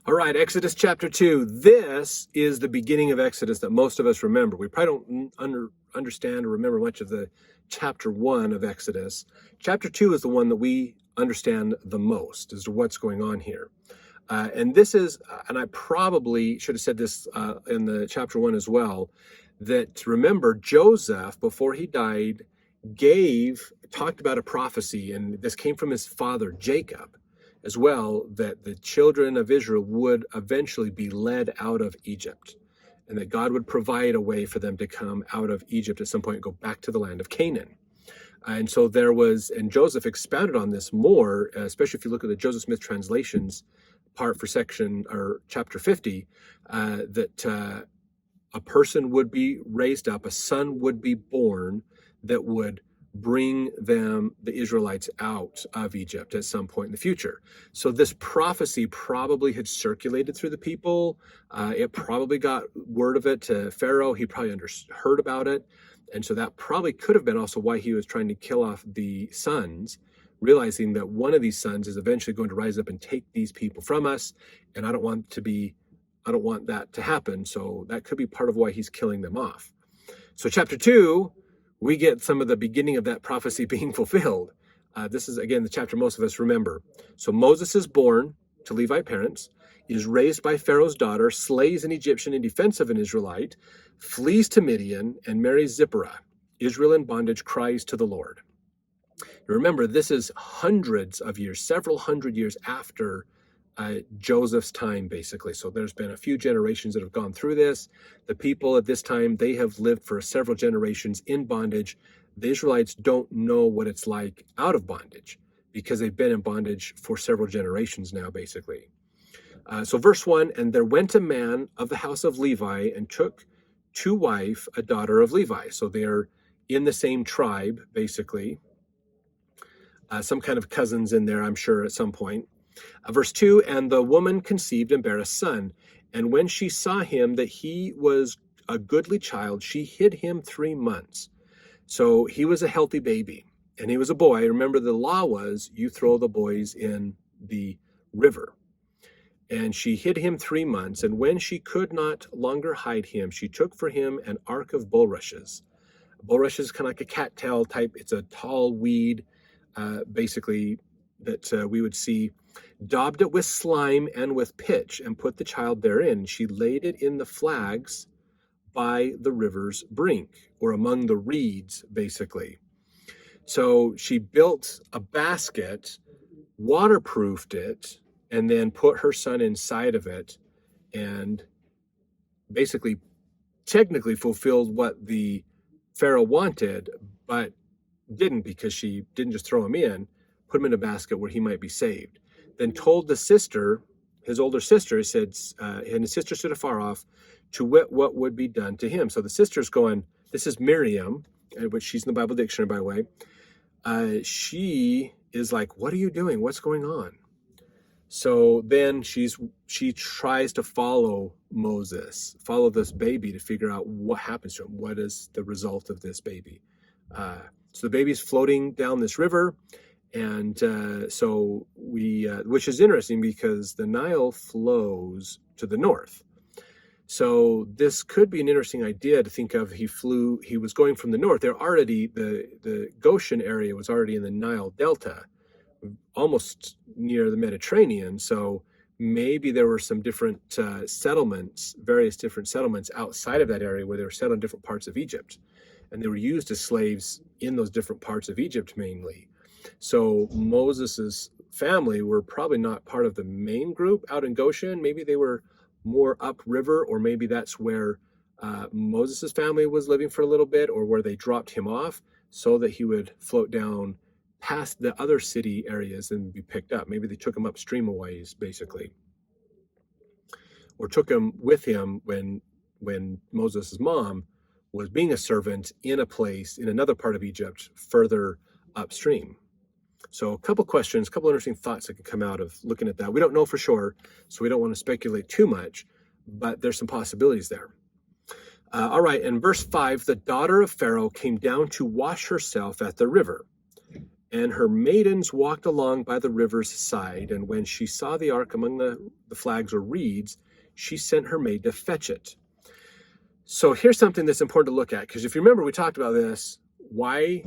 All right, Exodus chapter 2. This is the beginning of Exodus that most of us remember. We probably don't understand or remember much of the chapter 1 of Exodus. Chapter 2 is the one that we understand the most as to what's going on here. And this is, and I probably should have said this in the chapter 1 as well, that remember Joseph, before he died, talked about a prophecy, and this came from his father Jacob as well, that the children of Israel would eventually be led out of Egypt, and that God would provide a way for them to come out of Egypt at some point and go back to the land of Canaan. And so and Joseph expounded on this more, especially if you look at the Joseph Smith translations part for section or chapter 50, that a person would be raised up, a son would be born that would bring the Israelites out of Egypt at some point in the future. So this prophecy probably had circulated through the people. It probably got word of it to Pharaoh. He probably heard about it. And so that probably could have been also why he was trying to kill off the sons, realizing that one of these sons is eventually going to rise up and take these people from us. And I don't want that to happen. So that could be part of why he's killing them off. So chapter 2, we get some of the beginning of that prophecy being fulfilled. This is, again, the chapter most of us remember. So Moses is born to Levite parents, is raised by Pharaoh's daughter, slays an Egyptian in defense of an Israelite, flees to Midian, and marries Zipporah. Israel in bondage cries to the Lord. Remember, this is hundreds of years, several hundred years after Joseph's time, basically. So there's been a few generations that have gone through this. The people at this time, they have lived for several generations in bondage. The Israelites don't know what it's like out of bondage because they've been in bondage for several generations now, basically. So verse 1, and there went a man of the house of Levi and took to wife a daughter of Levi. So they're in the same tribe, basically. Some kind of cousins in there, I'm sure, at some point. Verse 2, and the woman conceived and bare a son. And when she saw him that he was a goodly child, she hid him 3 months. So he was a healthy baby, and he was a boy. Remember, the law was you throw the boys in the river. And she hid him 3 months. And when she could not longer hide him, she took for him an ark of bulrushes. Bulrush is kind of like a cattail type. It's a tall weed, basically, that we would see, daubed it with slime and with pitch, and put the child therein. She laid it in the flags by the river's brink, or among the reeds, basically. So she built a basket, waterproofed it, and then put her son inside of it, and basically, technically fulfilled what the Pharaoh wanted, but didn't, because she didn't just throw him in, put him in a basket where he might be saved. Then told the sister, his older sister, said, and his sister stood afar off, to wit what would be done to him. So the sister's going, this is Miriam, which she's in the Bible dictionary, by the way. She is like, what are you doing? What's going on? So then she tries to follow Moses, follow this baby to figure out what happens to him. What is the result of this baby? So the baby's floating down this river. And so which is interesting because the Nile flows to the north. So this could be an interesting idea to think of. He was going from the north. The Goshen area was already in the Nile Delta, almost near the Mediterranean. So maybe there were some different various different settlements outside of that area where they were set on different parts of Egypt. And they were used as slaves in those different parts of Egypt mainly. So Moses's family were probably not part of the main group out in Goshen. Maybe they were more upriver, or maybe that's where Moses's family was living for a little bit, or where they dropped him off so that he would float down past the other city areas and be picked up. Maybe they took him upstream a ways, basically, or took him with him when Moses's mom was being a servant in another part of Egypt further upstream. So a couple questions, a couple interesting thoughts that can come out of looking at that. We don't know for sure, so we don't want to speculate too much, but there's some possibilities there. All right, in verse 5, the daughter of Pharaoh came down to wash herself at the river. And her maidens walked along by the river's side, and when she saw the ark among the flags or reeds, she sent her maid to fetch it. So here's something that's important to look at, because if you remember, we talked about this. Why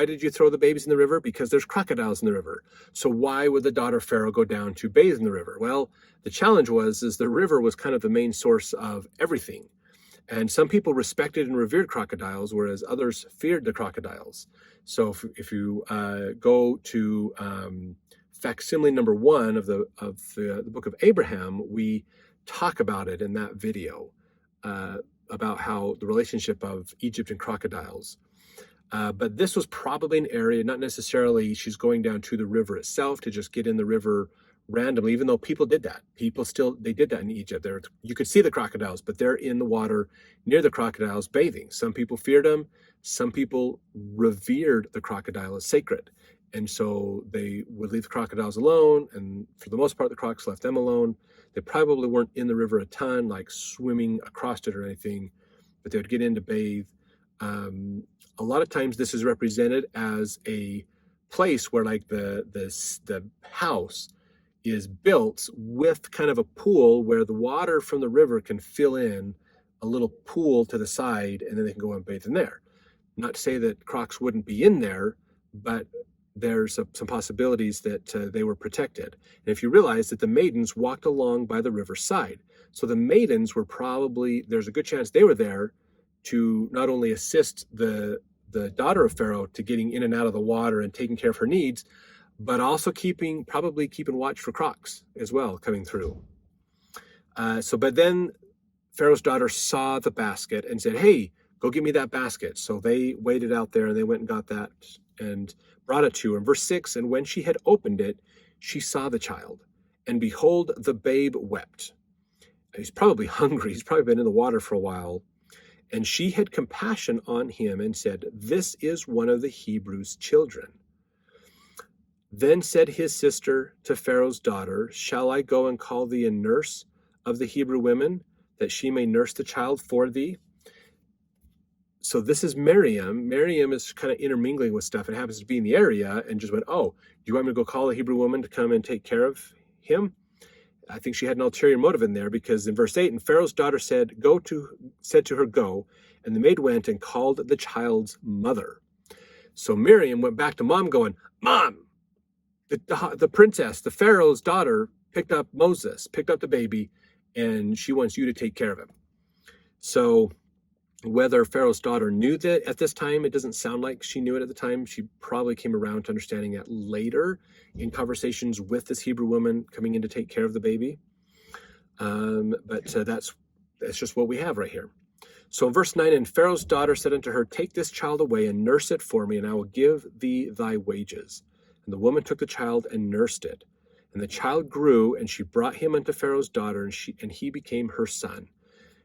did you throw the babies in the river? Because there's crocodiles in the river. So why would the daughter of Pharaoh go down to bathe in the river? Well, the challenge is the river was kind of the main source of everything. And some people respected and revered crocodiles, whereas others feared the crocodiles. So if you go to facsimile number 1 of the book of Abraham, we talk about it in that video, about how the relationship of Egypt and crocodiles. But this was probably an area, not necessarily she's going down to the river itself to just get in the river randomly, even though people did that. They did that in Egypt. You could see the crocodiles, but they're in the water near the crocodiles bathing. Some people feared them. Some people revered the crocodile as sacred. And so they would leave the crocodiles alone. And for the most part, the crocs left them alone. They probably weren't in the river a ton, like swimming across it or anything, but they would get in to bathe. A lot of times this is represented as a place where like the house is built with kind of a pool where the water from the river can fill in a little pool to the side, and then they can go and bathe in there. Not to say that crocs wouldn't be in there, but there's some possibilities that they were protected. And if you realize that the maidens walked along by the riverside, so the maidens were there's a good chance they were there to not only assist the daughter of Pharaoh to getting in and out of the water and taking care of her needs, but also probably keeping watch for crocs as well coming through. But then Pharaoh's daughter saw the basket and said, "Hey, go get me that basket." So they waited out there and they went and got that and brought it to her. In verse 6, and when she had opened it, she saw the child, and behold, the babe wept. He's probably hungry. He's probably been in the water for a while. And she had compassion on him and said, "This is one of the Hebrews' children." Then said his sister to Pharaoh's daughter, "Shall I go and call thee a nurse of the Hebrew women, that she may nurse the child for thee?" So this is Miriam. Miriam is kind of intermingling with stuff and happens to be in the area and just went, "Oh, do you want me to go call a Hebrew woman to come and take care of him?" I think she had an ulterior motive in there, because in verse 8, and Pharaoh's daughter said to her, "Go." And the maid went and called the child's mother. So Miriam went back to mom going, "Mom, the princess, the Pharaoh's daughter, picked up the baby, and she wants you to take care of him." So whether Pharaoh's daughter knew that at this time, it doesn't sound like she knew it at the time. She probably came around to understanding it later in conversations with this Hebrew woman coming in to take care of the baby. But that's just what we have right here. So in verse 9, and Pharaoh's daughter said unto her, "Take this child away and nurse it for me, and I will give thee thy wages." And the woman took the child and nursed it. And the child grew, and she brought him unto Pharaoh's daughter, and he became her son.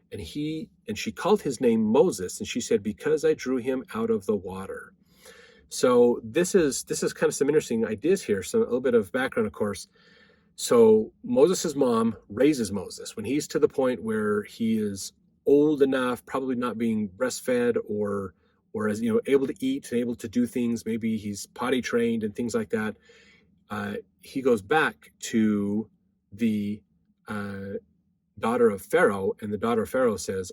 And she called his name Moses, and she said, "Because I drew him out of the water." So this is kind of some interesting ideas here. So a little bit of background, of course. So Moses' mom raises Moses when he's to the point where he is old enough, probably not being breastfed or as able to eat and able to do things. Maybe he's potty trained and things like that. He goes back to the daughter of Pharaoh, and the daughter of Pharaoh says,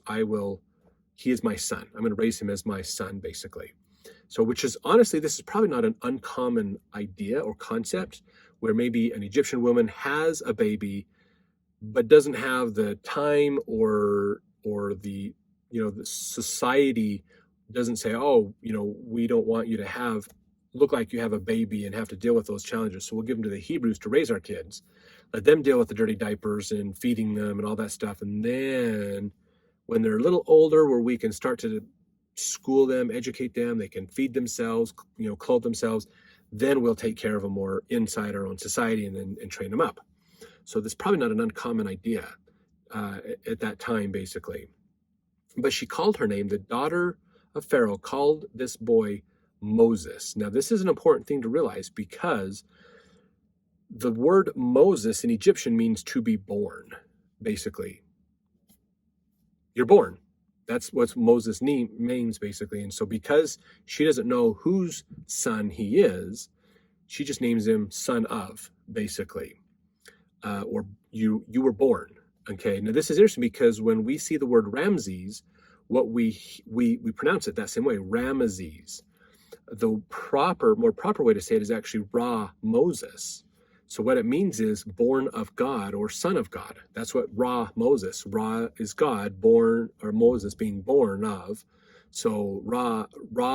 he is my son. I'm going to raise him as my son, basically. So, which is honestly, this is probably not an uncommon idea or concept, where maybe an Egyptian woman has a baby, but doesn't have the time or the society doesn't say, "Oh, we don't want you to look like you have a baby and have to deal with those challenges. So we'll give them to the Hebrews to raise our kids. Let them deal with the dirty diapers and feeding them and all that stuff. And then when they're a little older, where we can start to school them, educate them, they can feed themselves, clothe themselves, then we'll take care of them more inside our own society and train them up." So that's probably not an uncommon idea at that time, basically. But she called her name, the daughter of Pharaoh called this boy Moses. Now, this is an important thing to realize, because the word Moses in Egyptian means to be born, basically. You're born. That's what Moses means, basically. And so because she doesn't know whose son he is, She just names him son of, basically, or you were born. Okay, now this is interesting because when we see the word Ramses, what we pronounce it that same way, Rameses. The more proper way to say it is actually Ra Moses. So what it means is born of God or son of God. That's what Ra Moses. Ra is God, born, or Moses being born of. So Ra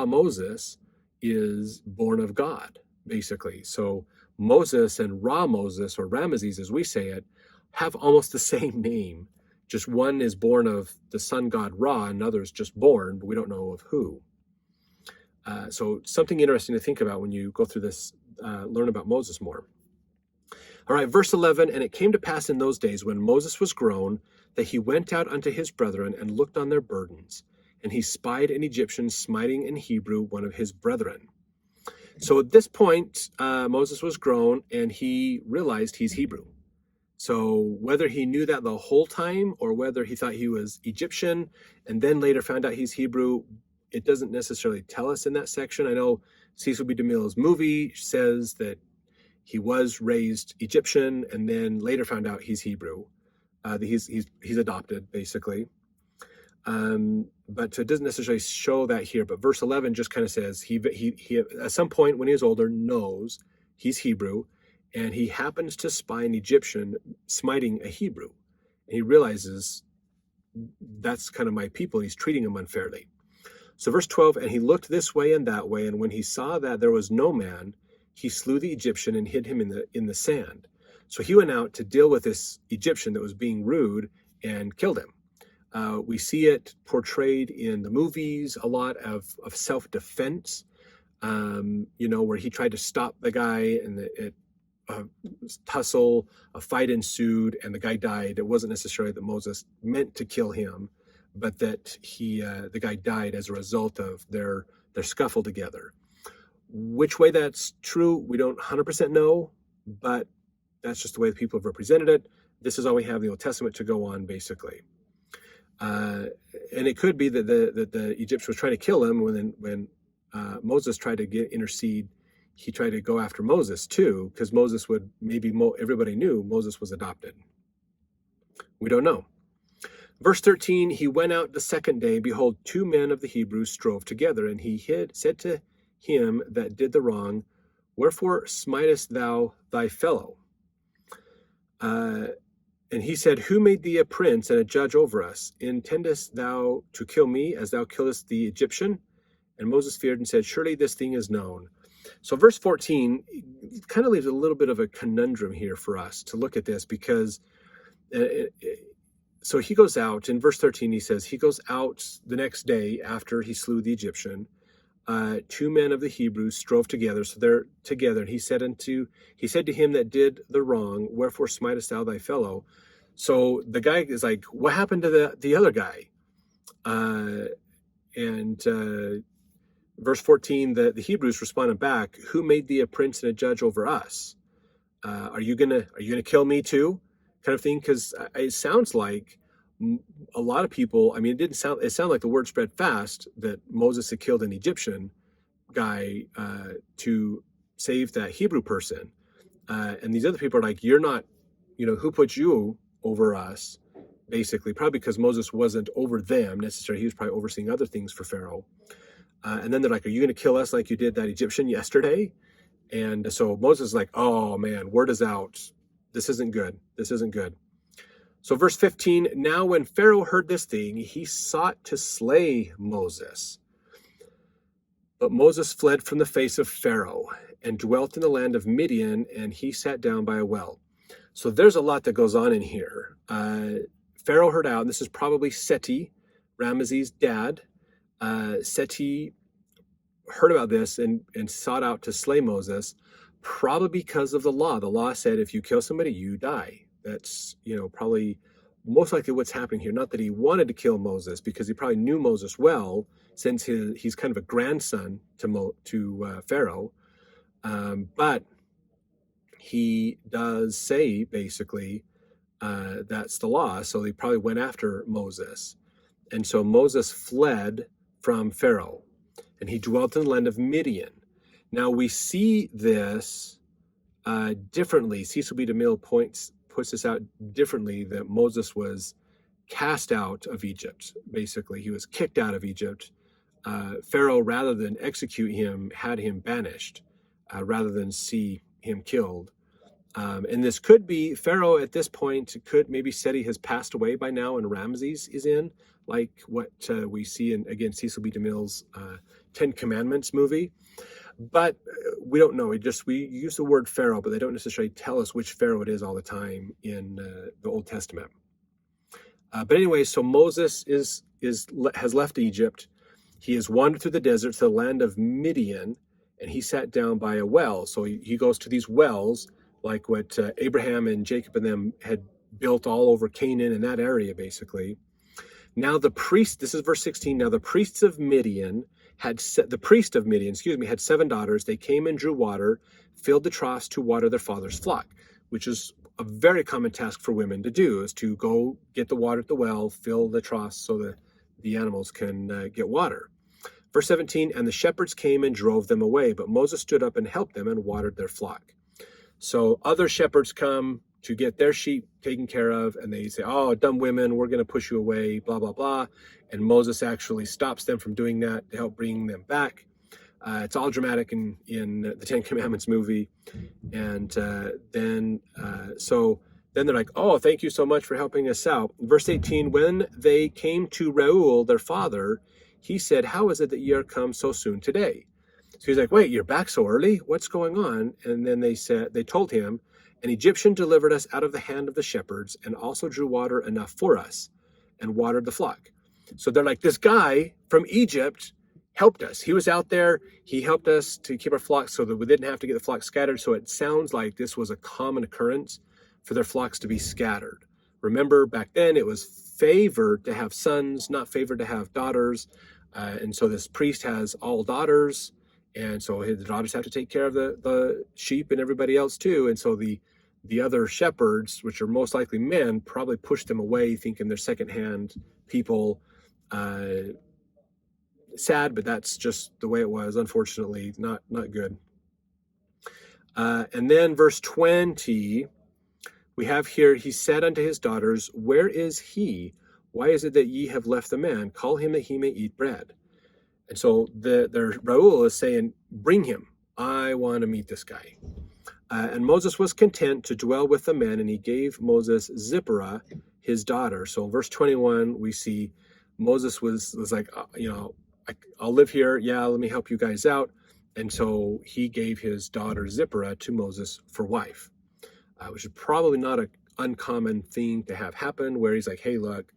Moses is born of God, basically. So Moses and Ra Moses, or Rameses as we say it, have almost the same name. Just one is born of the sun god Ra, and another is just born, but we don't know of who. So something interesting to think about when you go through this, learn about Moses more. All right, verse 11, and it came to pass in those days when Moses was grown, that he went out unto his brethren and looked on their burdens. And he spied an Egyptian smiting an Hebrew, one of his brethren. So at this point, Moses was grown and he realized he's Hebrew. So whether he knew that the whole time or whether he thought he was Egyptian and then later found out he's Hebrew, it doesn't necessarily tell us in that section. I know Cecil B. DeMille's movie says that he was raised Egyptian and then later found out he's Hebrew. He's adopted, basically. But it doesn't necessarily show that here. But verse 11 just kind of says he at some point when he was older knows he's Hebrew, and he happens to spy an Egyptian smiting a Hebrew. And he realizes that's kind of my people. He's treating them unfairly. So verse 12, and he looked this way and that way, and when he saw that there was no man, he slew the Egyptian and hid him in the sand. So he went out to deal with this Egyptian that was being rude and killed him. We see it portrayed in the movies a lot of self-defense, where he tried to stop the guy and a tussle, a fight ensued, and the guy died. It wasn't necessarily that Moses meant to kill him, but that the guy died as a result of their scuffle together. Which way that's true, we don't 100% know, but that's just the way the people have represented it. This is all we have in the Old Testament to go on, basically. And it could be that the Egyptian was trying to kill him when Moses tried to intercede. He tried to go after Moses too, because Moses would everybody knew Moses was adopted. We don't know. Verse 13, he went out the second day, behold, 2 men of the Hebrews strove together, and he said to him that did the wrong, wherefore smitest thou thy fellow? And he said, who made thee a prince and a judge over us? Intendest thou to kill me as thou killest the Egyptian? And Moses feared and said, surely this thing is known. So verse 14 kind of leaves a little bit of a conundrum here for us to look at this, because so he goes out, in verse 13 he says, he goes out the next day after he slew the Egyptian. 2 men of the Hebrews strove together, so they're together. And he said to him that did the wrong, wherefore smitest thou thy fellow? So the guy is like, what happened to the other guy? Verse 14, the Hebrews responded back, who made thee a prince and a judge over us? Are you gonna kill me too? Kind of thing, because it sounds like a lot of people, it sounded like the word spread fast that Moses had killed an Egyptian guy to save that Hebrew person. And these other people are like, you're not, who put you over us? Basically, probably because Moses wasn't over them necessarily. He was probably overseeing other things for Pharaoh. And then they're like, are you going to kill us like you did that Egyptian yesterday? And so Moses is like, oh man, word is out. This isn't good. This isn't good. So verse 15, now when Pharaoh heard this thing, he sought to slay Moses. But Moses fled from the face of Pharaoh and dwelt in the land of Midian, and he sat down by a well. So there's a lot that goes on in here. Pharaoh heard out, and this is probably Seti, Rameses' dad. Seti heard about this and sought out to slay Moses, probably because of the law. The law said if you kill somebody, you die. That's, probably most likely what's happening here. Not that he wanted to kill Moses, because he probably knew Moses well, since he's kind of a grandson to Pharaoh. But he does say, basically, that's the law. So he probably went after Moses. And so Moses fled from Pharaoh, and he dwelt in the land of Midian. Now we see this differently. Cecil B. DeMille puts this out differently, that Moses was cast out of Egypt. Basically, he was kicked out of Egypt. Pharaoh, rather than execute him, had him banished, rather than see him killed. And this could be, Pharaoh at this point could maybe said he has passed away by now and Rameses is in, like what we see in, again, Cecil B. DeMille's Ten Commandments movie. But we don't know. We use the word Pharaoh, but they don't necessarily tell us which Pharaoh it is all the time in the Old Testament. But anyway, so Moses has left Egypt. He has wandered through the desert to the land of Midian, and he sat down by a well. So he goes to these wells, like what Abraham and Jacob and them had built all over Canaan and that area, basically. Now the priest, this is verse 16, now the priests of Midian had 7 daughters. They came and drew water, filled the troughs to water their father's flock, which is a very common task for women to do, is to go get the water at the well, fill the troughs so that the animals can get water. Verse 17, and the shepherds came and drove them away, but Moses stood up and helped them and watered their flock. So other shepherds come to get their sheep taken care of, and they say, oh, dumb women, we're going to push you away, blah, blah, blah. And Moses actually stops them from doing that to help bring them back. It's all dramatic in the Ten Commandments movie. And then they're like, oh, thank you so much for helping us out. Verse 18, when they came to Reuel, their father, he said, how is it that ye are come so soon today? So he's like, wait, you're back so early? What's going on? And then they told him, an Egyptian delivered us out of the hand of the shepherds and also drew water enough for us and watered the flock. So they're like, this guy from Egypt helped us. He was out there. He helped us to keep our flocks so that we didn't have to get the flock scattered. So it sounds like this was a common occurrence for their flocks to be scattered. Remember, back then it was favored to have sons, not favored to have daughters. And so this priest has all daughters. And so his daughters have to take care of the sheep and everybody else too. And so the other shepherds, which are most likely men, probably pushed them away, thinking they're secondhand people. Sad, but that's just the way it was. Unfortunately, not good. And then verse 20, we have here, he said unto his daughters, where is he? Why is it that ye have left the man? Call him that he may eat bread. And so Reuel is saying, bring him. I want to meet this guy. And Moses was content to dwell with the men, and he gave Moses Zipporah, his daughter. So verse 21, we see Moses was like, I'll live here. Yeah, let me help you guys out. And so he gave his daughter Zipporah to Moses for wife, which is probably not an uncommon thing to have happen, where he's like, hey, look,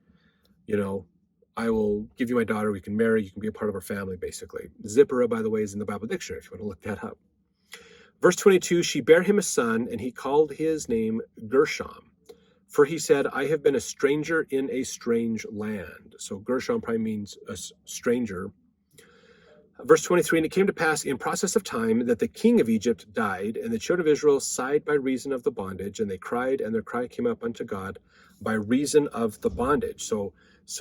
I will give you my daughter. We can marry. You can be a part of our family, basically. Zipporah, by the way, is in the Bible dictionary if you want to look that up. Verse 22, she bare him a son, and he called his name Gershom. For he said, I have been a stranger in a strange land. So Gershom probably means a stranger. Verse 23, and it came to pass in process of time that the king of Egypt died, and the children of Israel sighed by reason of the bondage, and they cried, and their cry came up unto God by reason of the bondage. So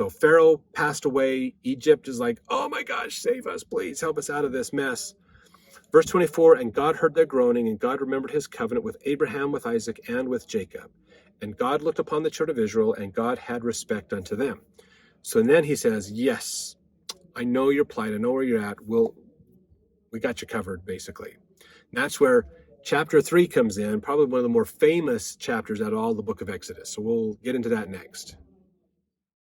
Pharaoh passed away. Egypt is like, oh my gosh, save us, please, help us out of this mess. Verse 24, and God heard their groaning, and God remembered his covenant with Abraham, with Isaac, and with Jacob. And God looked upon the children of Israel, and God had respect unto them. So then he says, yes, I know your plight. I know where you're at. We got you covered, basically. And that's where chapter 3 comes in, probably one of the more famous chapters out of all the book of Exodus. So we'll get into that next.